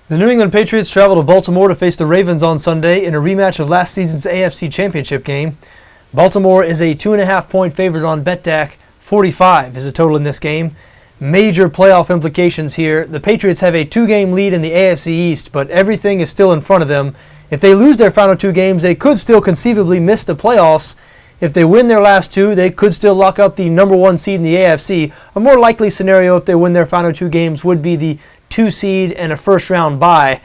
The New England Patriots travel to Baltimore to face the Ravens on Sunday in a rematch of last season's AFC Championship game. Baltimore is a 2.5-point favorite on BETDAQ. 45 is the total in this game. Major playoff implications here. The Patriots have a 2-game lead in the AFC East, but everything is still in front of them. If they lose their final 2 games, they could still conceivably miss the playoffs. If they win their last 2, they could still lock up the number 1 seed in the AFC. A more likely scenario if they win their final 2 games would be the 2 seed and a first-round bye.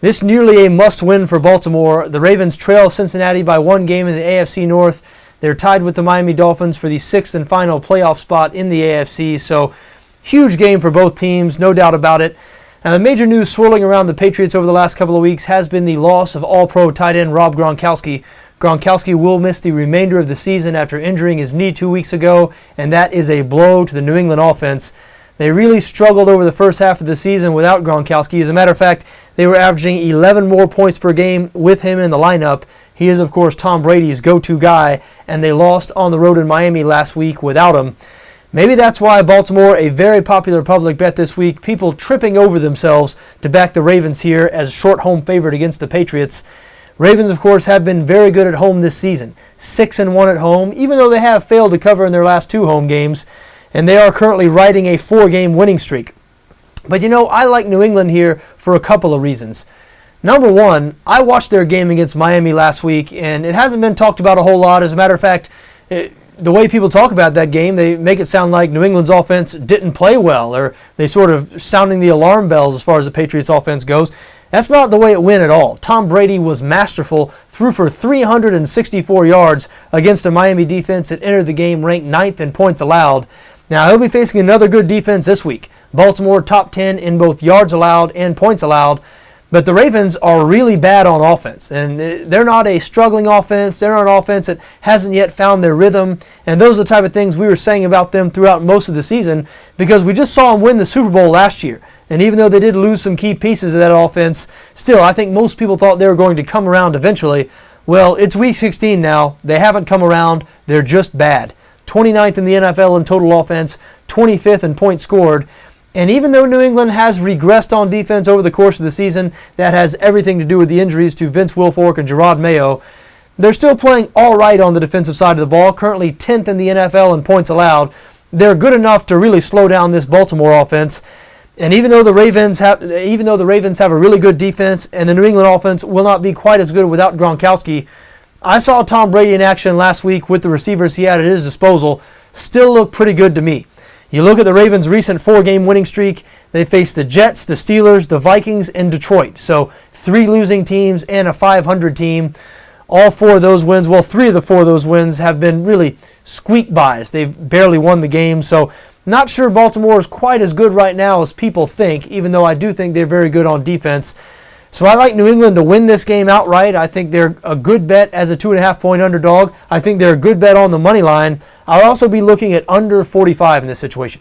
This nearly a must-win for Baltimore. The Ravens trail Cincinnati by 1 game in the AFC North. They're tied with the Miami Dolphins for the 6th and final playoff spot in the AFC. So, huge game for both teams, no doubt about it. Now, the major news swirling around the Patriots over the last couple of weeks has been the loss of All-Pro tight end Rob Gronkowski. Gronkowski will miss the remainder of the season after injuring his knee 2 weeks ago, and that is a blow to the New England offense. They really struggled over the first half of the season without Gronkowski. As a matter of fact, they were averaging 11 more points per game with him in the lineup. He is, of course, Tom Brady's go-to guy, and they lost on the road in Miami last week without him. Maybe that's why Baltimore, a very popular public bet this week, people tripping over themselves to back the Ravens here as short home favorite against the Patriots. Ravens, of course, have been very good at home this season. 6-1 at home, even though they have failed to cover in their last 2 home games. And they are currently riding a 4-game winning streak. But I like New England here for a couple of reasons. Number one, I watched their game against Miami last week, and it hasn't been talked about a whole lot. As a matter of fact, the way people talk about that game, they make it sound like New England's offense didn't play well, or they sort of sounding the alarm bells as far as the Patriots offense goes. That's not the way it went at all. Tom Brady was masterful, threw for 364 yards against a Miami defense that entered the game ranked 9th in points allowed. Now, he'll be facing another good defense this week. Baltimore top 10 in both yards allowed and points allowed. But the Ravens are really bad on offense. And they're not a struggling offense. They're not an offense that hasn't yet found their rhythm. And those are the type of things we were saying about them throughout most of the season because we just saw them win the Super Bowl last year. And even though they did lose some key pieces of that offense, still, I think most people thought they were going to come around eventually. Well, it's Week 16 now. They haven't come around. They're just bad. 29th in the NFL in total offense, 25th in points scored. And even though New England has regressed on defense over the course of the season, that has everything to do with the injuries to Vince Wilfork and Gerard Mayo, they're still playing all right on the defensive side of the ball, currently 10th in the NFL in points allowed. They're good enough to really slow down this Baltimore offense. And even though the Ravens have a really good defense and the New England offense will not be quite as good without Gronkowski, I saw Tom Brady in action last week with the receivers he had at his disposal. Still look pretty good to me. You look at the Ravens' recent 4-game winning streak. They faced the Jets, the Steelers, the Vikings, and Detroit. So 3 losing teams and a 500 team. All 4 of those wins, 3 of the 4 of those wins have been really squeak bys. They've barely won the game. So not sure Baltimore is quite as good right now as people think, even though I do think they're very good on defense. So I like New England to win this game outright. I think they're a good bet as a 2.5-point underdog. I think they're a good bet on the money line. I'll also be looking at under 45 in this situation.